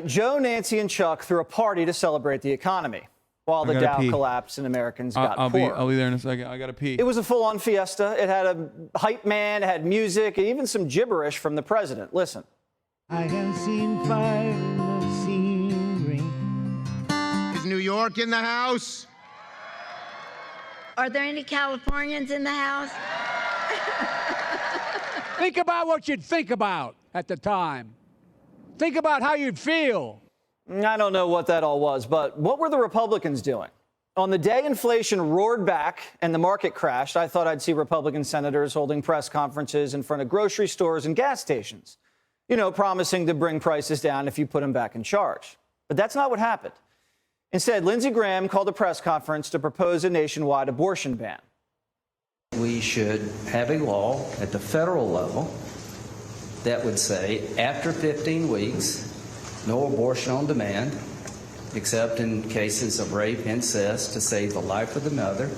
Joe, Nancy, and Chuck threw a party to celebrate the economy while the Dow collapsed and Americans got poor. I'll be there in a second. I got to pee. It was a full-on fiesta. It had a hype man, it had music, and even some gibberish from the president. Listen. I have seen fire in the scene green. Is New York in the house? Are there any Californians in the house? Think about what you'd think about at the time. Think about how you'd feel. I don't know what that all was, but what were the Republicans doing? On the day inflation roared back and the market crashed, I thought I'd see Republican senators holding press conferences in front of grocery stores and gas stations, you know, promising to bring prices down if you put them back in charge. But that's not what happened. Instead, Lindsey Graham called a press conference to propose a nationwide abortion ban. We should have a law at the federal level that would say after 15 weeks, no abortion on demand, except in cases of rape, incest, to save the life of the mother.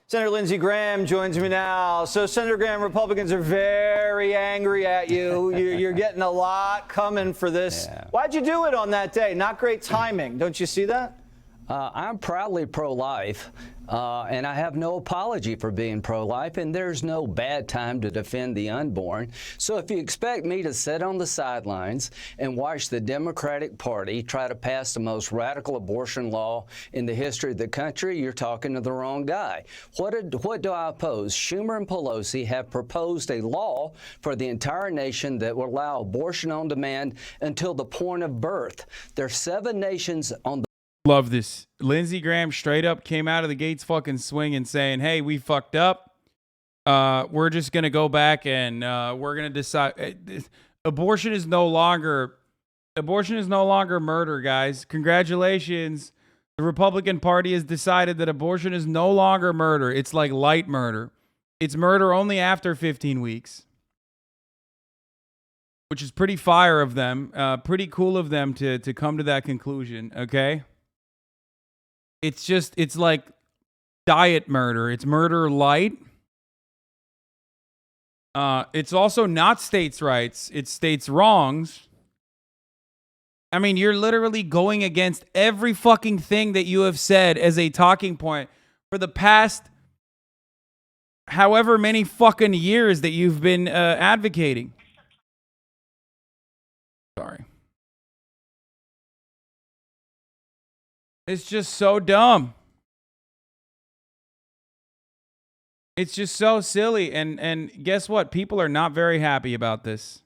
Senator Lindsey Graham joins me now. So, Senator Graham, Republicans are very angry at you. You're getting a lot coming for this. Yeah. Why'd you do it on that day? Not great timing. Don't you see that? I'm proudly pro-life, and I have no apology for being pro-life, and there's no bad time to defend the unborn. So if you expect me to sit on the sidelines and watch the Democratic Party try to pass the most radical abortion law in the history of the country, you're talking to the wrong guy. What do I oppose? Schumer and Pelosi have proposed a law for the entire nation that will allow abortion on demand until the point of birth. There's 7 nations on the Love this. Lindsey Graham straight up came out of the gates fucking swinging saying, hey, we fucked up. We're just going to go back and we're going to decide. Abortion is no longer murder, guys. Congratulations. The Republican Party has decided that abortion is no longer murder. It's like light murder. It's murder only after 15 weeks. Which is pretty fire of them. Pretty cool of them to come to that conclusion, okay? It's like diet murder. It's murder light. It's also not states' rights. It's states' wrongs. I mean, you're literally going against every fucking thing that you have said as a talking point for the past however many fucking years that you've been advocating. Sorry. It's just so dumb. It's just so silly. And guess what? People are not very happy about this.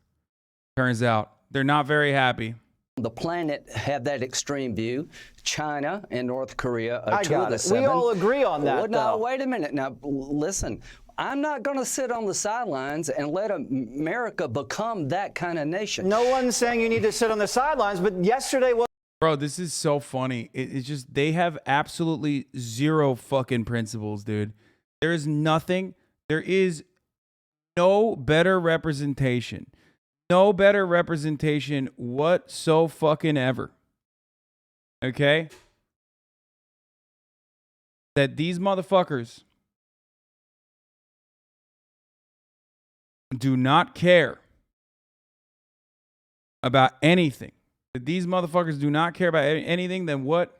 Turns out. They're not very happy. The planet have that extreme view. China and North Korea are I two got of the it. 7. We all agree on that, Well, now, though. wait a minute. Now, listen. I'm not going to sit on the sidelines and let America become that kind of nation. No one's saying you need to sit on the sidelines, but yesterday was... Bro, this is so funny. It's just, they have absolutely zero fucking principles, dude. There is nothing. There is no better representation. No better representation whatsoever. Okay? That these motherfuckers do not care about anything. That these motherfuckers do not care about anything than what?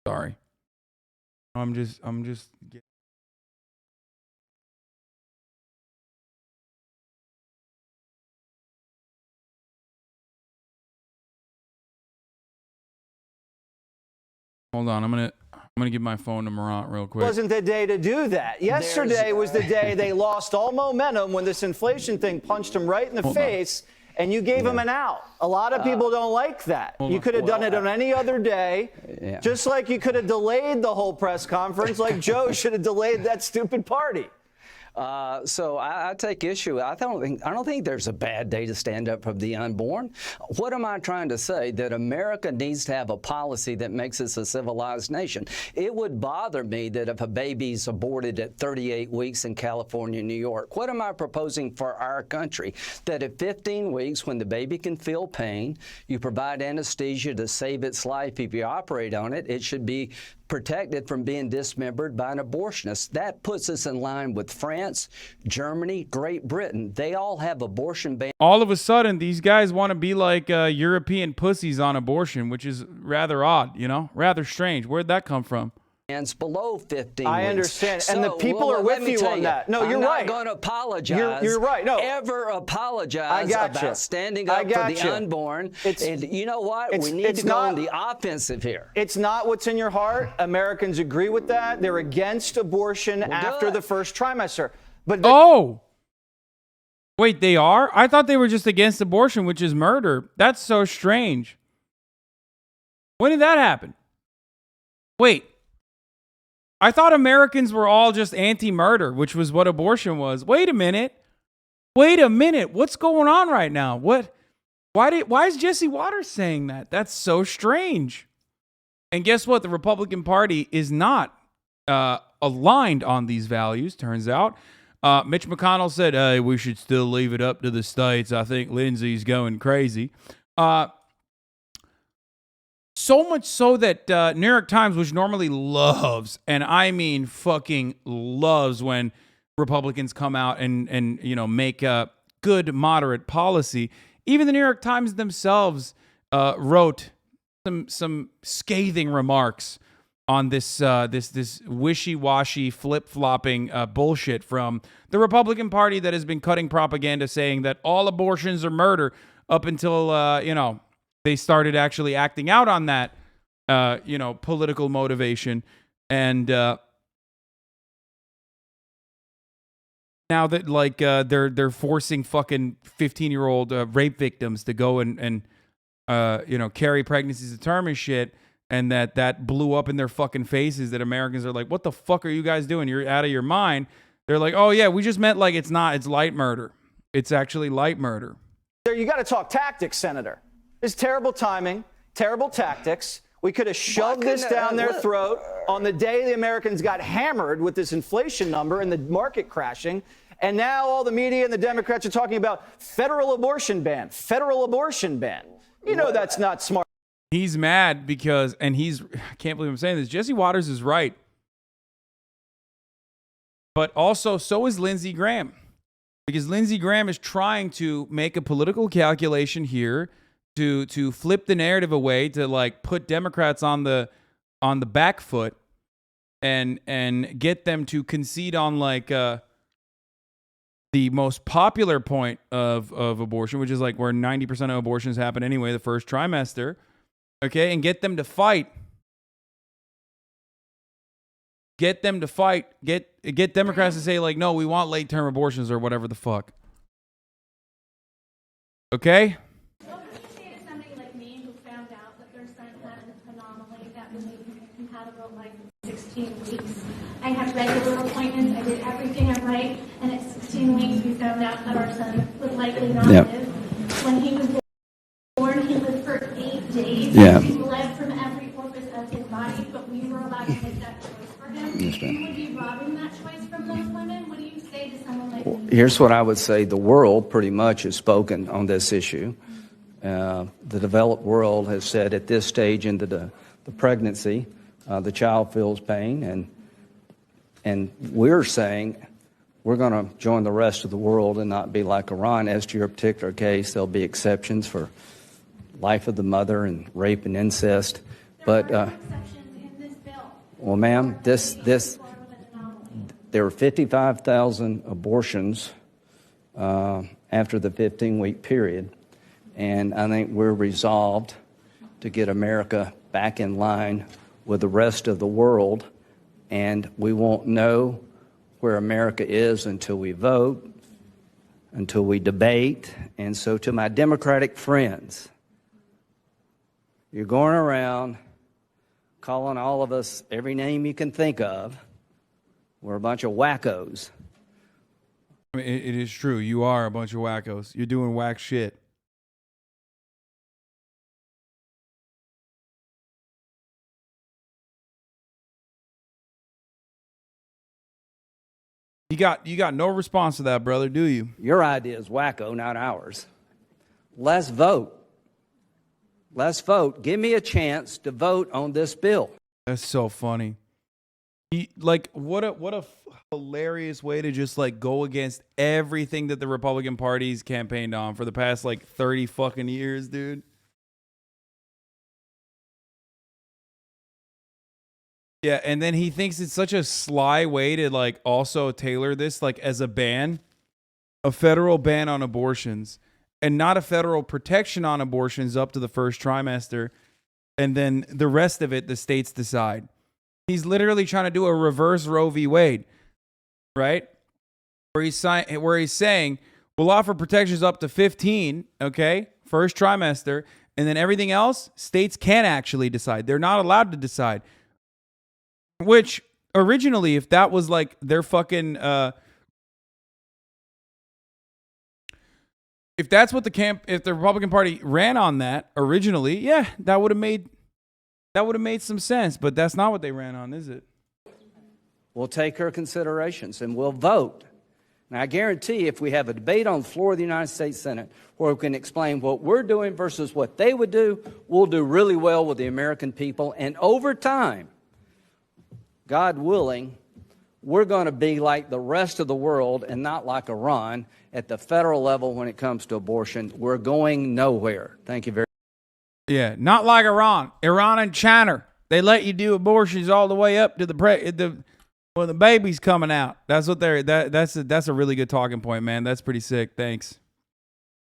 Sorry. I'm just Hold on. I'm gonna give my phone to Morant real quick. Wasn't the day to do that. Yesterday was the day they lost all momentum when this inflation thing punched them right in the face. And you gave him an out. A lot of people don't like that. You could have done it on any other day, just like you could have delayed the whole press conference, like Joe should have delayed that stupid party. So I take issue. I don't think there's a bad day to stand up for the unborn. What am I trying to say? That America needs to have a policy that makes us a civilized nation. It would bother me that if a baby's aborted at 38 weeks in California, New York, what am I proposing for our country? That at 15 weeks, when the baby can feel pain, you provide anesthesia to save its life. If you operate on it, it should be protected from being dismembered by an abortionist. That puts us in line with France, Germany, Great Britain. They all have abortion bans. All of a sudden, these guys want to be like European pussies on abortion, which is rather odd, you know, rather strange. Where'd that come from? Below 15 I weeks. understand, So, and the people are with you on that. No, you're right. I'm not going to apologize. You're right. No, ever apologize about standing up for the unborn. And you know what? We need to go on the offensive here. It's not what's in your heart. Americans agree with that. They're against abortion after the first trimester. But wait, they are? I thought they were just against abortion, which is murder. That's so strange. When did that happen? Wait. I thought Americans were all just anti-murder, which was what abortion was. Wait a minute. What's going on right now? Why is Jesse Waters saying that? That's so strange. And guess what? The Republican Party is not aligned on these values, turns out. Mitch McConnell said, hey, we should still leave it up to the states. I think Lindsey's going crazy. So much so that New York Times, which normally loves, and I mean fucking loves when Republicans come out and you know, make a good moderate policy, even the New York Times themselves wrote some scathing remarks on this wishy-washy, flip-flopping bullshit from the Republican Party that has been cutting propaganda saying that all abortions are murder up until you know, they started actually acting out on that, you know, political motivation. And now that like they're forcing fucking 15-year-old rape victims to go and you know, carry pregnancies to term and shit, and that blew up in their fucking faces, that Americans are like, what the fuck are you guys doing? You're out of your mind. They're like, oh yeah, we just meant like it's light murder. It's actually light murder. You got to talk tactics, Senator. It's terrible timing, terrible tactics. We could have shoved this down their throat on the day the Americans got hammered with this inflation number and the market crashing. And now all the media and the Democrats are talking about federal abortion ban. You know that's not smart. He's mad because, and I can't believe I'm saying this, Jesse Waters is right. But also, so is Lindsey Graham. Because Lindsey Graham is trying to make a political calculation here to flip the narrative away, to like put Democrats on the back foot and get them to concede on like the most popular point of abortion, which is like where 90% of abortions happen anyway, the first trimester, okay, and get them to fight. Get Democrats to say like, no, we want late term abortions or whatever the fuck. Okay? I had regular appointments. I did everything right, and at 16 weeks, we found out that our son would likely not live. When he was born, he lived for 8 days. He bled from every orifice of his body, but we were allowed to make that choice for him. You would be robbing that choice from those women. What do you say to someone like me? Here's what I would say. The world pretty much has spoken on this issue. The developed world has said at this stage into the pregnancy, the child feels pain, and we're saying we're going to join the rest of the world and not be like Iran. As to your particular case, there'll be exceptions for life of the mother and rape and incest. But there are no exceptions in this bill. Well, ma'am, there were 55,000 abortions after the 15-week period, and I think we're resolved to get America back in line with the rest of the world, and we won't know where America is until we vote, until we debate. And so to my Democratic friends, you're going around calling all of us every name you can think of. We're a bunch of wackos. I mean, it is true. You are a bunch of wackos. You're doing whack shit. You got no response to that, brother, do you? Your idea is wacko, not ours. Let's vote. Let's vote. Give me a chance to vote on this bill. That's so funny. What a hilarious way to just like go against everything that the Republican Party's campaigned on for the past like 30 fucking years, dude. Yeah, and then he thinks it's such a sly way to like also tailor this like as a ban, a federal ban on abortions, and not a federal protection on abortions up to the first trimester, and then the rest of it the states decide. He's literally trying to do a reverse Roe v. Wade, right? Where he's saying we'll offer protections up to 15, okay, first trimester, and then everything else states can actually decide. They're not allowed to decide. Which originally, if that was like their fucking, if that's what if the Republican Party ran on that originally, yeah, that would have made some sense. But that's not what they ran on, is it? We'll take her considerations and we'll vote. Now, I guarantee if we have a debate on the floor of the United States Senate where we can explain what we're doing versus what they would do, we'll do really well with the American people. And over time, God willing, we're going to be like the rest of the world and not like Iran at the federal level when it comes to abortion. We're going nowhere. Thank you very much. Yeah, not like Iran. Iran and China, they let you do abortions all the way up to when the baby's coming out. That's what that's a really good talking point, man. That's pretty sick. Thanks.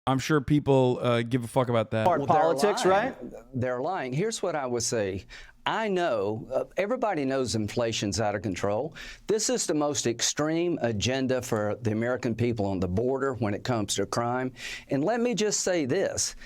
I'm sure people give a fuck about that. Well, Politics, right? They're lying. Here's what I would say. I know, everybody knows inflation's out of control. This is the most extreme agenda for the American people on the border when it comes to crime. And let me just say this.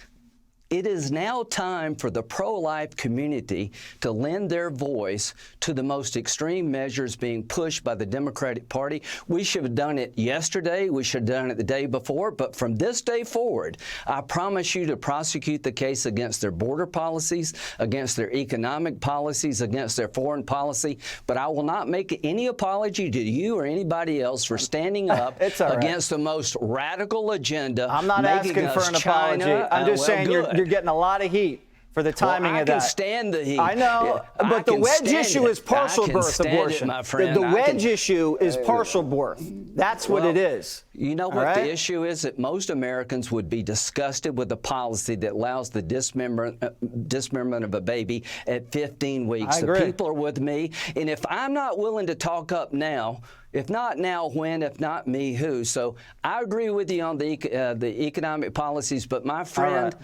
It is now time for the pro-life community to lend their voice to the most extreme measures being pushed by the Democratic Party. We should have done it yesterday. We should have done it the day before. But from this day forward, I promise you to prosecute the case against their border policies, against their economic policies, against their foreign policy. But I will not make any apology to you or anybody else for standing up against the most radical agenda. I'm not asking for an apology. I'm just saying you're getting a lot of heat for the timing of that. I can stand the heat. I know, but the wedge issue is partial birth abortion. The wedge issue is partial birth. That's what it is. You know what the issue is? That most Americans would be disgusted with a policy that allows the dismemberment of a baby at 15 weeks. The people are with me. And if I'm not willing to talk up now, if not now, when? If not me, who? So I agree with you on the economic policies, but my friend,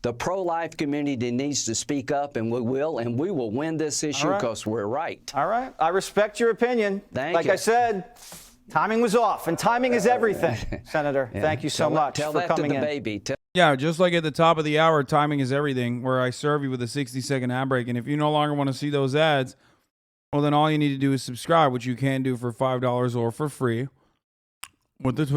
the pro-life community needs to speak up, and we will win this issue because we're right. All right. I respect your opinion. Thank you. Like I said, timing was off, and timing is everything, Senator. Thank you so much for coming in. Baby. Yeah, just like at the top of the hour, timing is everything, where I serve you with a 60-second ad break. And if you no longer want to see those ads, well, then all you need to do is subscribe, which you can do for $5 or for free with the